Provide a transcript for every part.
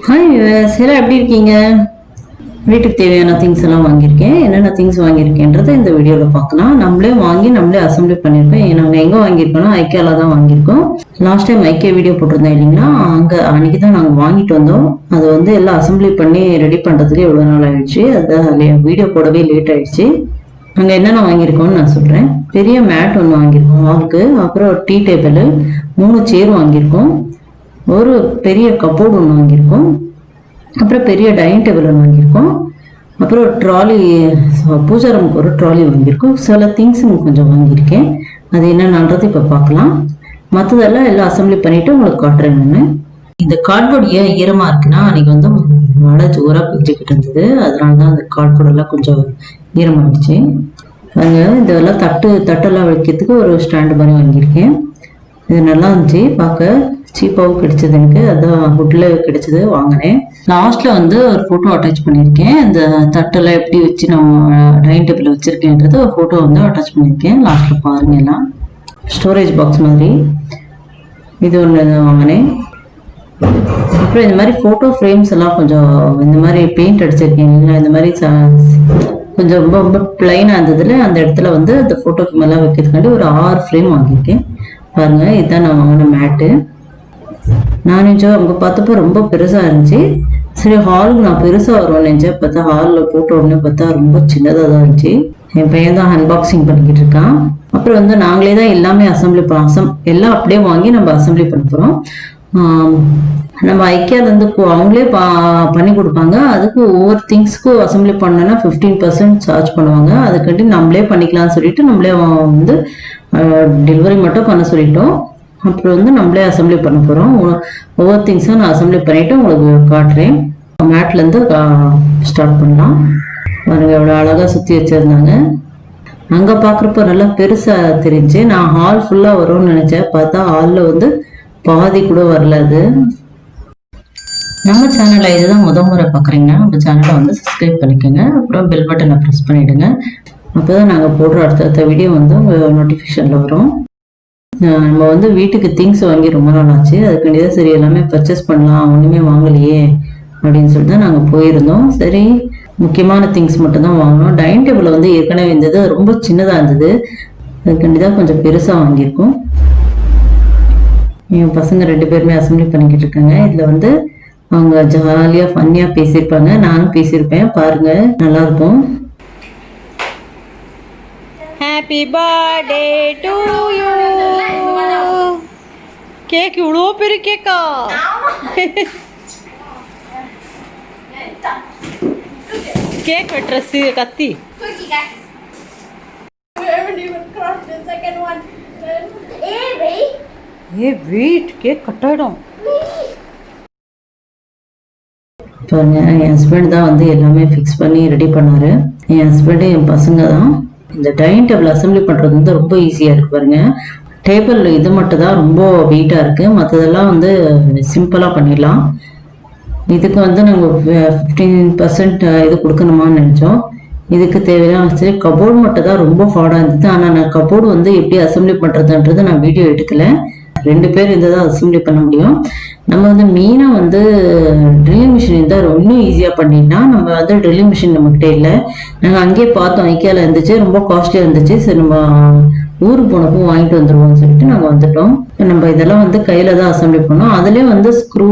Hi எல்லாம் எப்படி இருக்கீங்க? வீட்டுக்கு தேவையான திங்ஸ் எல்லாம் வாங்கியிருக்கேன். என்னென்ன திங்ஸ் வாங்கியிருக்கேன்றதை இந்த வீடியோவில் பார்க்கலாம். நம்மளே வாங்கி நம்மளே அசம்பிளி பண்ணியிருக்கோம். நாங்கள் எங்கே வாங்கியிருக்கோம்னா ஐக்கியால தான் வாங்கியிருக்கோம். லாஸ்ட் டைம் ஐக்கியா வீடியோ போட்டிருந்தேன் இல்லைங்களா, அங்கே அன்னைக்கு தான் நாங்கள் வாங்கிட்டு வந்தோம். அது வந்து எல்லாம் அசம்பிளி பண்ணி ரெடி பண்ணுறதுக்கு எவ்வளோ நாள் ஆயிடுச்சு. அது வீடியோ போடவே லேட் ஆயிடுச்சு. அங்கே என்னென்ன வாங்கியிருக்கோம்னு நான் சொல்கிறேன். பெரிய மேட் ஒன்று வாங்கியிருக்கோம் ஹாலுக்கு. அப்புறம் டீ டேபிள், 3 சேர் வாங்கியிருக்கோம். ஒரு பெரிய கப்போர்டு ஒன்று வாங்கியிருக்கோம். அப்புறம் பெரிய டைனிங் டேபிள் ஒன்று வாங்கியிருக்கோம். அப்புறம் ட்ராலி, பூஜா ரூமுக்கு ஒரு ட்ராலி வாங்கியிருக்கோம். சில திங்ஸுங்க கொஞ்சம் வாங்கியிருக்கேன். அது என்னன்றது இப்போ பார்க்கலாம். மற்றதெல்லாம் எல்லாம் அசம்பிளி பண்ணிவிட்டு உங்களுக்கு காட்டுறேன். நான் இந்த கார்ட்போர்டு ஏன் ஈரமாக இருக்குன்னா, அன்றைக்கி வந்து மழை ஜோராக பிடிச்சிக்கிட்டு இருந்தது. அதனால தான் அந்த கார்ட்போர்டெல்லாம் கொஞ்சம் ஈரமாகிடுச்சு. அங்கே இதெல்லாம் தட்டெல்லாம் வைக்கிறதுக்கு ஒரு ஸ்டாண்டு மாதிரி வாங்கியிருக்கேன். இது நல்லா இருந்துச்சு, பார்க்க சீப்பாகவும் கிடைச்சது எனக்கு. அதான் ஹுட்டில் கிடைச்சது, வாங்கினேன். லாஸ்ட்டில் வந்து ஒரு ஃபோட்டோ அட்டாச் பண்ணியிருக்கேன். இந்த தட்டெல்லாம் எப்படி வச்சு நம்ம டைனிங் டேபிளில் வச்சுருக்கேன்றது ஒரு ஃபோட்டோ வந்து அட்டாச் பண்ணியிருக்கேன். லாஸ்ட்டில் பாருங்கள். எல்லாம் ஸ்டோரேஜ் பாக்ஸ் மாதிரி இது ஒன்று வாங்கினேன். அப்புறம் இந்த மாதிரி ஃபோட்டோ ஃப்ரேம்ஸ் எல்லாம் கொஞ்சம் இந்த மாதிரி பெயிண்ட் அடிச்சிருக்கேன் இல்லைங்களா, இந்த மாதிரி கொஞ்சம் ரொம்ப ரொம்ப பிளைனாக இருந்ததுல அந்த இடத்துல வந்து அந்த ஃபோட்டோ ஃப்ரேம் எல்லாம் வைக்கிறதுக்காண்டி ஒரு 6 ஃப்ரேம் வாங்கியிருக்கேன். பாருங்கள், இதுதான் நான் வாங்கின மேட்டு. நான் நினச்சோம் அங்கே பார்த்தப்போ ரொம்ப பெருசாக இருந்துச்சு. சரி, ஹாலுக்கு நான் பெருசாக வருவேன்னு நினச்சேன். பார்த்தா ஹாலில் போட்ட உடனே பார்த்தா ரொம்ப சின்னதாக தான் இருந்துச்சு. என் பையன் தான் அன்பாக்சிங் பண்ணிக்கிட்டு இருக்கான். அப்புறம் வந்து நாங்களே தான் எல்லாமே அசம்பிளி எல்லாம் அப்படியே வாங்கி நம்ம அசம்பிளி பண்ண போகிறோம். நம்ம ஐக்கியாலேருந்து அவங்களே பண்ணி கொடுப்பாங்க. அதுக்கு ஒவ்வொரு திங்ஸ்க்கும் அசம்பிளி பண்ணோன்னா 15% சார்ஜ் பண்ணுவாங்க. அதுக்காண்டி நம்மளே பண்ணிக்கலாம்னு சொல்லிட்டு நம்மளே வந்து டெலிவரி மட்டும் பண்ண சொல்லிட்டோம். அப்புறம் வந்து நம்மளே அசம்பிளி பண்ண போகிறோம். ஒவ்வொரு திங்ஸும் நான் அசம்பிளி பண்ணிவிட்டு உங்களுக்கு காட்டுறேன். மேட்லேருந்து ஸ்டார்ட் பண்ணலாம். பாருங்க, எவ்வளோ அழகாக சுற்றி வச்சுருந்தாங்க. அங்கே பார்க்குறப்ப நல்லா பெருசாக தெரிஞ்சு. நான் ஹால் ஃபுல்லாக வரும்னு நினச்சேன். பார்த்தா ஹாலில் வந்து பாதி கூட வரல. அது நம்ம சேனலை இதுதான் முறை பார்க்குறீங்கன்னா நம்ம சேனலை வந்து சப்ஸ்கிரைப் பண்ணிக்கோங்க. அப்புறம் பெல் பட்டனை ப்ரெஸ் பண்ணிவிடுங்க. அப்போ தான் நாங்கள் போடுற அடுத்த வீடியோ வந்து உங்கள் நோட்டிஃபிகேஷனில் வரும். நம்ம வந்து வீட்டுக்கு திங்ஸ் வாங்கி ரொம்ப நாள் ஆச்சு. அதுக்காண்டிதான் சரி எல்லாமே பர்ச்சேஸ் பண்ணலாம், ஒன்றுமே வாங்கலையே அப்படின்னு சொல்லிட்டு தான் நாங்கள் போயிருந்தோம். சரி, முக்கியமான திங்ஸ் மட்டும் தான் வாங்கினோம். டைனிங் டேபிள் வந்து ஏற்கனவே இருந்தது, ரொம்ப சின்னதாக இருந்தது. அதுக்காண்டிதான் கொஞ்சம் பெருசாக வாங்கியிருக்கோம். என் பசங்க 2 பேருமே அசம்பிளி பண்ணிக்கிட்டு இருக்காங்க. இதில் வந்து அவங்க ஜாலியாக ஃபன்னியாக பேசியிருப்பாங்க, நானும் பேசியிருப்பேன். பாருங்க, நல்லா இருக்கும். Happy birthday to you. Cake இவ்வளோ பெரிய கேக்கா? கேக் வெட்டுற கத்தி. வெயிட், கேக் கட் ஆயிடும். பாருங்க, என் ஹஸ்பண்ட் தான் வந்து எல்லாமே ஃபிக்ஸ் பண்ணி ரெடி பண்ணாரு. என் ஹஸ்பண்டு என் பசங்க தான். இந்த டைனிங் டேபிள் அசம்பிளி பண்ணுறது வந்து ரொம்ப ஈஸியாக இருக்குது. பாருங்க, டேபிள் இது மட்டும் தான் ரொம்ப வெயிட்டாக இருக்குது. மற்றதெல்லாம் வந்து சிம்பிளாக பண்ணிடலாம். இதுக்கு வந்து நாங்கள் 15% இது கொடுக்கணுமான்னு நினச்சோம். இதுக்கு தேவையான சரி கபோர்டு மட்டும் தான் ரொம்ப ஹார்டாக இருந்தது. ஆனால் நான் கபோர்டு வந்து எப்படி அசம்பிளி பண்ணுறதுன்றது நான் வீடியோ எடுக்கலை. 2 பேர் இருந்தால் தான் அசம்பிளி பண்ண முடியும். நம்ம வந்து மெயினாக வந்து ட்ரில்லிங் மிஷின் இருந்தால் இன்னும் ஈஸியாக பண்ணிடலாம். நம்ம வந்து ட்ரில்லிங் மிஷின் நம்மக்கிட்ட இல்லை. நாங்கள் அங்கேயே பார்த்தோம், ஐக்கியாவில் இருந்துச்சு, ரொம்ப காஸ்ட்லியாக இருந்துச்சு. சரி, நம்ம ஊருக்கு போனப்போ வாங்கிட்டு வந்துடுவோம்னு சொல்லிட்டு நாங்கள் வந்துட்டோம். நம்ம இதெல்லாம் வந்து கையில் தான் அசம்பிளி பண்ணோம். அதுலேயே வந்து ஸ்க்ரூ,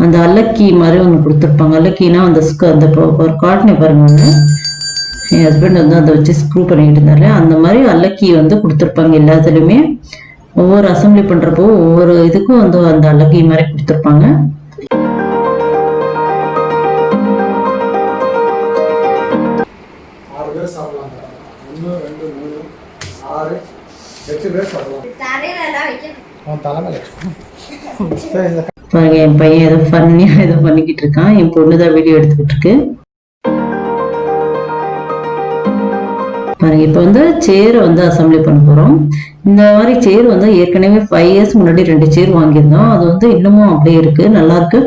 அந்த அல்லக்கி மாதிரி ஒன்று கொடுத்துருப்பாங்க. அல்லக்கினா அந்த ஒரு காட்டினே பாருங்க ஒன்று. என் ஹஸ்பண்ட் வந்து அதை வச்சு ஸ்க்ரூ பண்ணிக்கிட்டு இருந்தாரு. அந்த மாதிரி அல்லக்கி வந்து கொடுத்துருப்பாங்க எல்லாத்துலேயுமே. ஒவ்வொரு அசம்பிளி பண்ணுறப்போ ஒவ்வொரு இதுக்கும் வந்து அந்த அல்லக்கி மாதிரி கொடுத்துருப்பாங்க. பாருங்க, என் பையன் ஏதோ ஃபன்னியாக ஏதோ பண்ணிக்கிட்டு இருக்கான். என் பொண்ணு தான் வீடியோ எடுத்துக்கிட்டு இருக்கு. பாருங்க, இப்போ வந்து சேரை வந்து அசம்பிளி பண்ண போகிறோம். இந்த மாதிரி சேர் வந்து ஏற்கனவே 5 இயர்ஸ் முன்னாடி 2 சேர் வாங்கியிருந்தோம். அது வந்து இன்னமும் அப்படியே இருக்கு, நல்லா இருக்கு.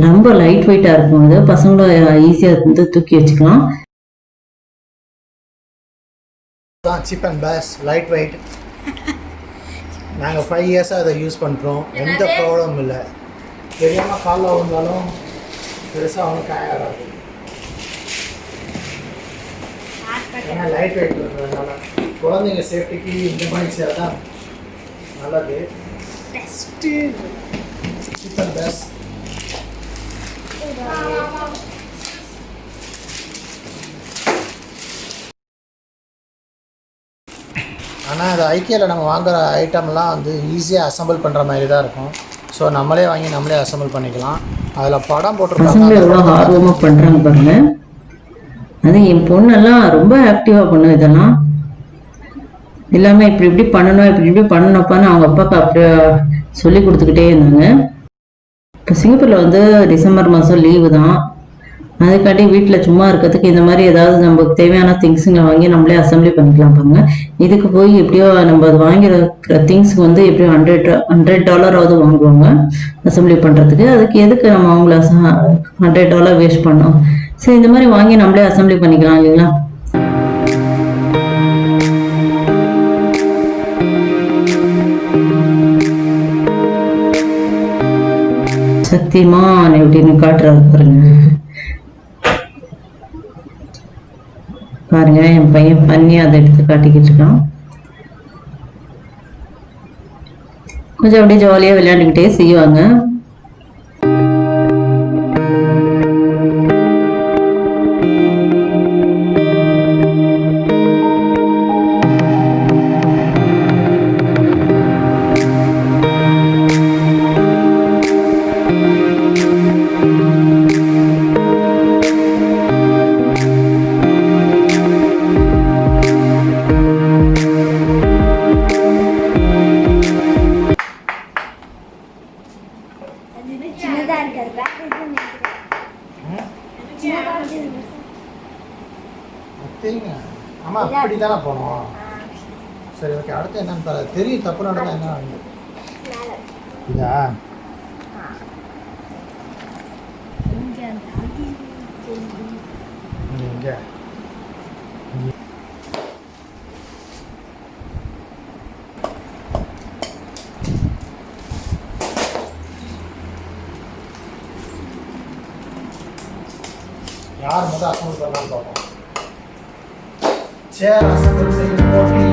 ரொம்ப லைட் வெயிட்டாக இருக்கும். அது பசங்கள ஈஸியாக வந்து தூக்கி வச்சுக்கலாம். Cheap and best, light weight. நாங்கள் 5 இயர்ஸாக அதை யூஸ் பண்ணுறோம். எந்த ப்ராப்ளமும் இல்லை. தெரியாமல் காலில் வந்தாலும் பெருசாக அவனுக்கு ஆகாது. ஏன்னா லைட் வெயிட் இருக்கிறதுனால குழந்தைங்க சேஃப்டிக்கு இந்த மாதிரி செய்யறது தான் நல்லது. Best cheap and best. ஆனால் அது ஐக்கியாவில் நம்ம வாங்குகிற ஐட்டம்லாம் வந்து ஈஸியாக அசம்பிள் பண்ணுற மாதிரி தான் இருக்கும். ஸோ நம்மளே வாங்கி நம்மளே அசம்பிள் பண்ணிக்கலாம். அதில் படம் போட்டிருக்காங்க. எவ்வளோ ஆர்வமாக பண்ணுறாங்க பாருங்க. அது என் பொண்ணெல்லாம் ரொம்ப ஆக்டிவாக பண்ணும். இதெல்லாம் எல்லாமே இப்படி இப்படி பண்ணணும், இப்படி இப்படி பண்ணணும்ப்பான்னு அவங்க அப்பாவுக்கு அப்படியே சொல்லி கொடுத்துக்கிட்டே இருந்தாங்க. இப்போ சிங்கப்பூரில் வந்து டிசம்பர் மாதம் லீவு தான். அதுக்காட்டி வீட்டில் சும்மா இருக்கிறதுக்கு இந்த மாதிரி ஏதாவது நமக்கு தேவையான திங்ஸுங்களை வாங்கி நம்மளே அசம்பிளி பண்ணிக்கலாம் பாருங்க. இதுக்கு போய் எப்படியோ நம்ம அது வாங்கிற திங்ஸுக்கு வந்து எப்படியோ $100 வாங்குவாங்க அசம்பிளி பண்ணுறதுக்கு. அதுக்கு எதுக்கு நம்ம அவங்கள $100 வேஸ்ட் பண்ணோம்? சரி, இந்த மாதிரி வாங்கி நம்மளே அசம்பிளி பண்ணிக்கலாம் இல்லைங்களா? சத்தியமான் எப்படின்னு காட்டுறது பாருங்க. பாருங்க, என் பையன் பண்ணி அதை எடுத்து காட்டிக்கிட்டு இருக்கான். கொஞ்சம் அப்படியே ஜாலியாக விளையாண்டுக்கிட்டே செய்வாங்க. ஆமாம், அப்படி தானே போனோம். சரி, ஓகே. அடுத்து என்னன்னு தெரியும். தப்பு நடந்தா என்ன ஆகுது? இதா இங்கே யார் முதல் அசம்பிள் பண்ணலான்னு பார்ப்போம். சேர் அசம்பிள் செய்யும் போட்டி.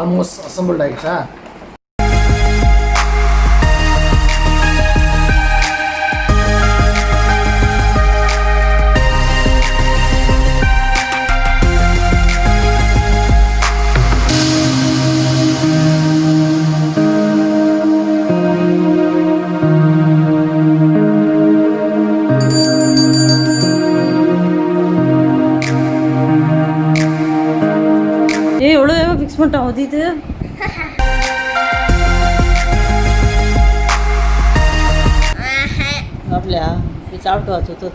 ஆல்மோஸ்ட் அசம்பிள்ட் ஆகிடுச்சா? எவ்வளோ ஃபிக்ஸ் பண்ணிட்டோம் அது இது. அப்படியா? சாப்பிட்டு வா சுத்து.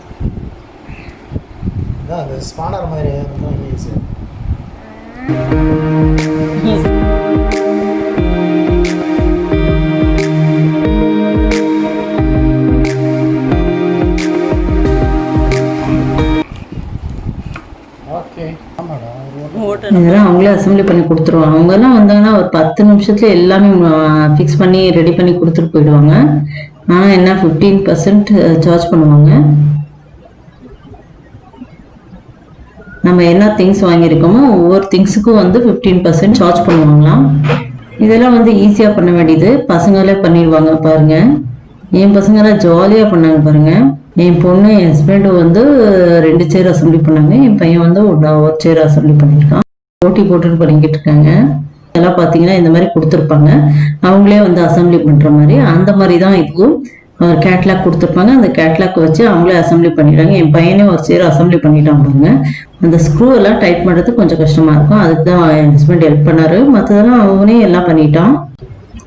இதான் அந்த ஸ்பானர் மாதிரி ரொம்ப ஈஸி. ஓகே. ஆமாடா, இதெல்லாம் அவங்களே அசம்பிளி பண்ணி கொடுத்துருவாங்க. அவங்கெல்லாம் வந்தாங்கன்னா ஒரு 10 நிமிஷத்துல எல்லாமே ஃபிக்ஸ் பண்ணி ரெடி பண்ணி கொடுத்துட்டு போயிடுவாங்க. ஆனால் என்ன 15% சார்ஜ் பண்ணுவாங்க. நம்ம என்ன திங்ஸ் வாங்கியிருக்கோமோ ஒவ்வொரு திங்ஸுக்கும் வந்து 15% சார்ஜ் பண்ணுவாங்களாம். இதெல்லாம் வந்து ஈஸியாக பண்ண வேண்டியது. பசங்களே பண்ணிடுவாங்க பாருங்க. என் பசங்களாம் ஜாலியாக பண்ணாங்க பாருங்க. என் பொண்ணு என் ஹஸ்பண்டும் வந்து 2 சேர் அசம்பிளி பண்ணாங்க. என் பையன் வந்து ஒரு சேர் அசம்பிளி பண்ணியிருக்கான். போட்டி போட்டுட்டு பண்ணிக்கிட்டு இருக்காங்க. இதெல்லாம் பார்த்தீங்கன்னா இந்த மாதிரி கொடுத்துருப்பாங்க. அவங்களே வந்து அசம்பிளி பண்ணுற மாதிரி அந்த மாதிரி தான் இதுவும். கேட்லாக் கொடுத்துருப்பாங்க. அந்த கேட்லாக் வச்சு அவங்களே அசம்பிளி பண்ணிடுறாங்க. என் பையனே ஒரு சேர் அசம்பிளி பண்ணிட்டான் பாருங்க. அந்த ஸ்க்ரூ எல்லாம் டைட் பண்ணுறது கொஞ்சம் கஷ்டமாக இருக்கும். அதுக்கு தான் என் ஹஸ்பண்ட் ஹெல்ப் பண்ணார். மற்றதெல்லாம் அவனே எல்லாம் பண்ணிட்டான்.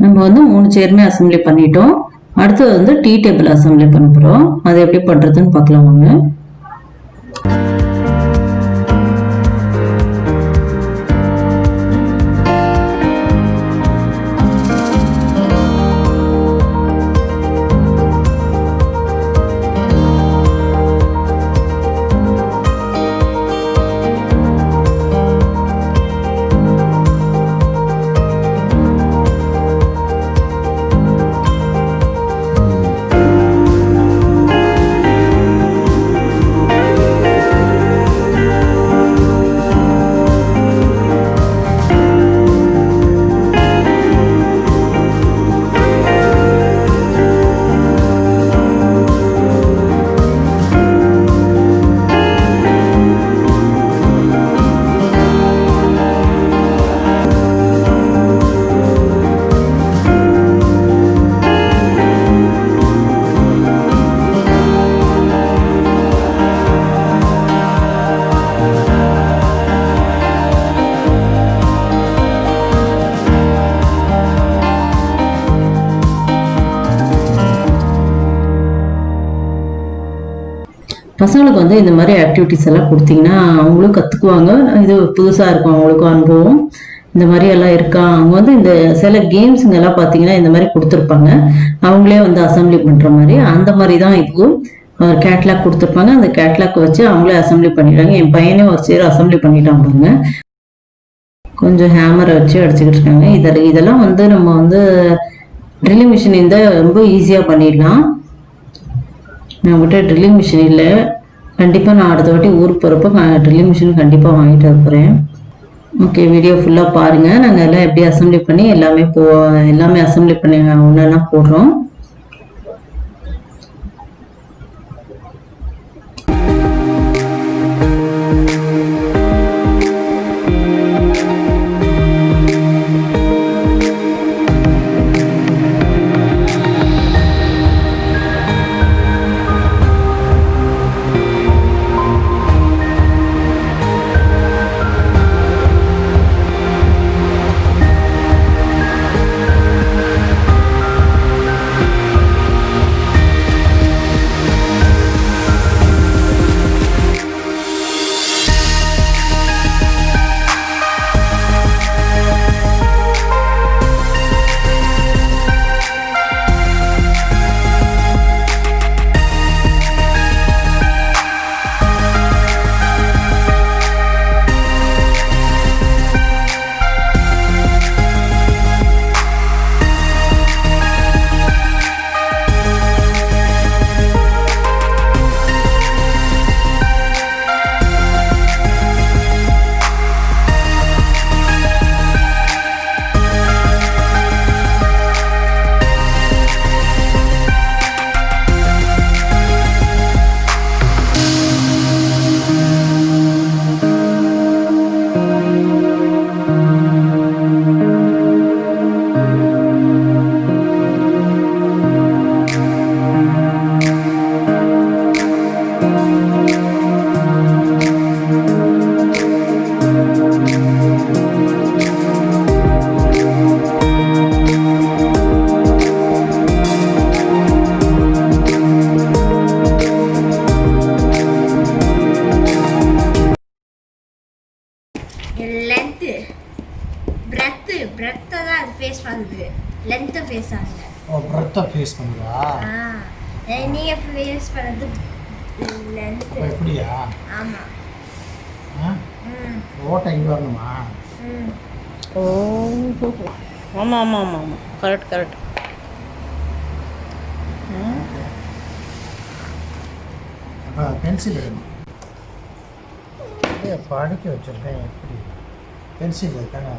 நம்ம வந்து 3 சேருமே அசம்பிளி பண்ணிட்டோம். அடுத்தது வந்து டீ டேபிள் அசம்பிளி பண்ண போகிறோம். அது எப்படி பண்ணுறதுன்னு பார்க்கலாம் வாங்க. பசங்களுக்கு வந்து இந்த மாதிரி ஆக்டிவிட்டிஸ் எல்லாம் கொடுத்தீங்கன்னா அவங்களும் கற்றுக்குவாங்க. இது புதுசாக இருக்கும் அவங்களுக்கும் அனுபவம். இந்த மாதிரி எல்லாம் இருக்கா. அவங்க வந்து இந்த சில கேம்ஸுங்க எல்லாம் பார்த்தீங்கன்னா இந்த மாதிரி கொடுத்துருப்பாங்க. அவங்களே வந்து அசம்பிளி பண்ணுற மாதிரி அந்த மாதிரி தான் இதுவும் கேட்லாக் கொடுத்துருப்பாங்க. அந்த கேட்லாக் வச்சு அவங்களே அசம்பிளி பண்ணிடுறாங்க. என் பையனே ஒரு சேர் அசம்பிளி பண்ணிட்டான் பாருங்க. கொஞ்சம் ஹேமரை வச்சு அடிச்சுக்கிட்டு இருக்காங்க. இதெல்லாம் வந்து நம்ம வந்து ட்ரில்லிங் மிஷின் இருந்தால் ரொம்ப ஈஸியாக பண்ணிடலாம். நம்மகிட்ட ட்ரில்லிங் மிஷின் இல்லை. கண்டிப்பாக நான் அடுத்த வாட்டி ஊருக்கு போகிறப்போ ட்ரில்லிங் மிஷின் கண்டிப்பாக வாங்கிட்டு வரப்போகிறேன். ஓகே, வீடியோ ஃபுல்லாக பாருங்கள். நாங்கள் எல்லாம் எப்படி அசம்பிளி பண்ணி எல்லாமே அசம்பிளி பண்ணி ஒன்றா போடுறோம். பிரெத்தை தான் அது ஃபேஸ் பண்ணுது, லென்த்தை ஃபேஸ் ஆகல. ஓ, பிரெத்தை ஃபேஸ் பண்ணுதா? நீங்க ஃபேஸ் பண்ணது லென்த். எப்படியா? ஆமா. ஓட்டை இங்கே வரணுமா? ஓ, ஆமாம் ஆமாம் ஆமாம் ஆமாம், கரெக்ட் கரெக்ட். அப்போ பென்சில் வேணும். படிக்க வச்சுருக்கேன். எப்படி பென்சில் தானே?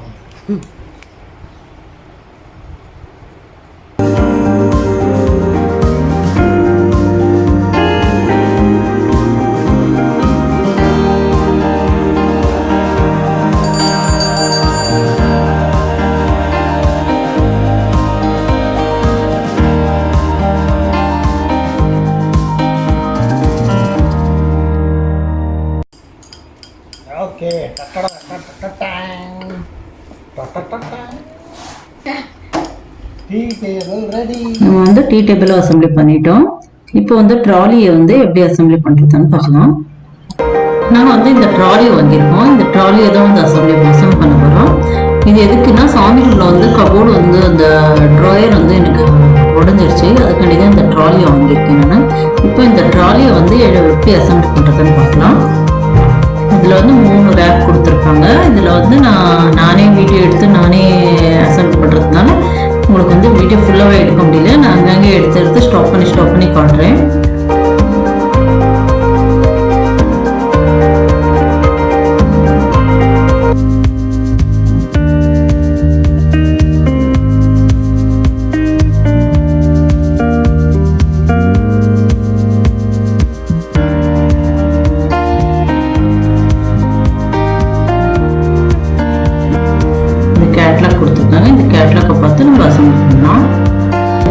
ஓகே. Tea table ready. நம்ம வந்து டீ டேபிள் அசம்பிளி பண்ணிட்டோம். இப்போ வந்து ட்ராலியை வந்து எப்படி அசம்பிளி பண்ணுறதுன்னு பார்க்கலாம். நாங்கள் வந்து இந்த ட்ராலி வாங்கியிருக்கோம். இந்த ட்ராலியை தான் வந்து அசம்பிளி பண்ண போகிறோம். இது எதுக்குன்னா சாமி ரூமில் வந்து கபோர்டு வந்து அந்த ட்ராயர் வந்து எனக்கு உடஞ்சிருச்சு. அதுக்காண்டி தான் இந்த ட்ராலியை வாங்கியிருக்கேன் நான். இப்போ இந்த ட்ராலியை வந்து எப்படி அசம்பிளி பண்ணுறதுன்னு பார்க்கலாம். இதில் வந்து 3 ரேக் கொடுத்துருக்காங்க. இதில் வந்து நானே வீடியோ எடுத்து நானே அசம்பிளி பண்ணுறதுனால உங்களுக்கு வந்து வீடியோ ஃபுல்லாகவே எடுக்க முடியல. நான் அங்கங்கே எடுத்து ஸ்டாப் பண்ணி காட்டுறேன். கேட்லாக் கொடுத்துருக்காங்க. இந்த கேட்லாக்கை பார்த்து நம்ம அசம்பிளி பண்ணலாம்.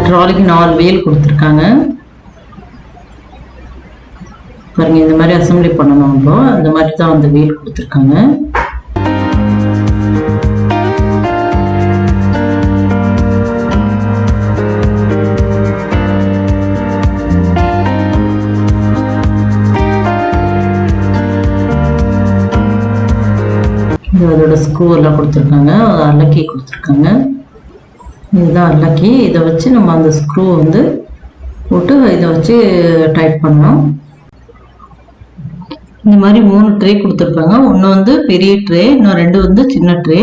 ட்ராலிக்கு 4 வீல் கொடுத்துருக்காங்க. பாருங்க, இந்த மாதிரி அசம்பிளி பண்ணணும். அந்த மாதிரி தான் அந்த வீல் கொடுத்துருக்காங்க. அதோட ஸ்க்ரூ எல்லாம் கொடுத்துருக்காங்க. அல்லக்கி கொடுத்துருக்காங்க. இதுதான் அல்லக்கி. இதை வச்சு நம்ம அந்த ஸ்க்ரூ வந்து போட்டு இதை வச்சு டைட் பண்ணோம். இந்த மாதிரி 3 ட்ரே கொடுத்துருக்காங்க. ஒன்று வந்து பெரிய ட்ரே, இன்னும் 2 வந்து சின்ன ட்ரே.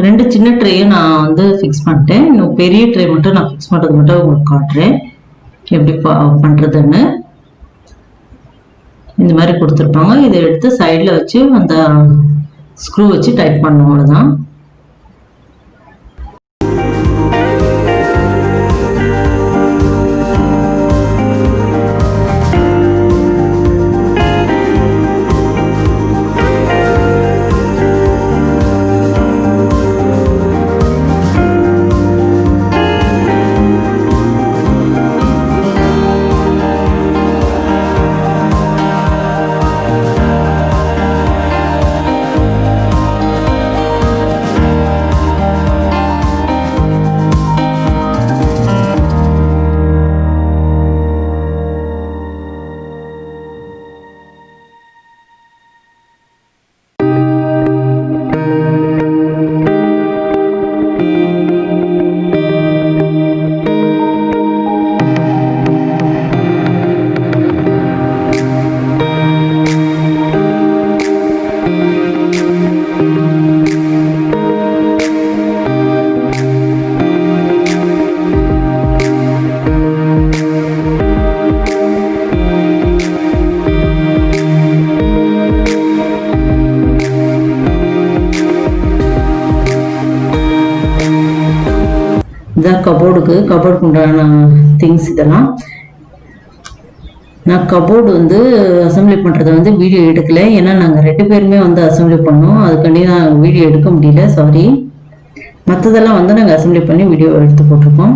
2 சின்ன ட்ரேயும் நான் வந்து ஃபிக்ஸ் பண்ணிட்டேன். இன்னும் பெரிய ட்ரே மட்டும் நான் ஃபிக்ஸ் பண்ணுறது மட்டும் உங்களுக்கு காட்டுறேன் எப்படி பண்ணுறதுன்னு. இந்த மாதிரி கொடுத்துருப்பாங்க. இதை எடுத்து சைடில் வச்சு அந்த ஸ்க்ரூ வச்சு டைட் பண்ணணும். அவ்வளோதான். இதான் கபோர்டுக்கு உண்டான திங்ஸ் இதெல்லாம். நான் கபோர்டு வந்து அசம்பிளி பண்ணுறதை வந்து வீடியோ எடுக்கலை. ஏன்னா நாங்கள் 2 பேருமே வந்து அசம்பிளி பண்ணோம். அதுக்காண்டி நான் வீடியோ எடுக்க முடியல, சாரி. மற்றதெல்லாம் வந்து நாங்கள் அசம்பிளி பண்ணி வீடியோ எடுத்து போட்டிருக்கோம்.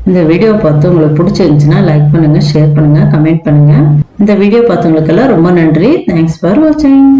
இந்த வீடியோ பார்த்து உங்களுக்கு பிடிச்சிருந்துச்சுன்னா லைக் பண்ணுங்கள், ஷேர் பண்ணுங்கள், கமெண்ட் பண்ணுங்கள். இந்த வீடியோ பார்த்தவங்களுக்கெல்லாம் ரொம்ப நன்றி. தேங்க்ஸ் ஃபார் வாட்சிங்.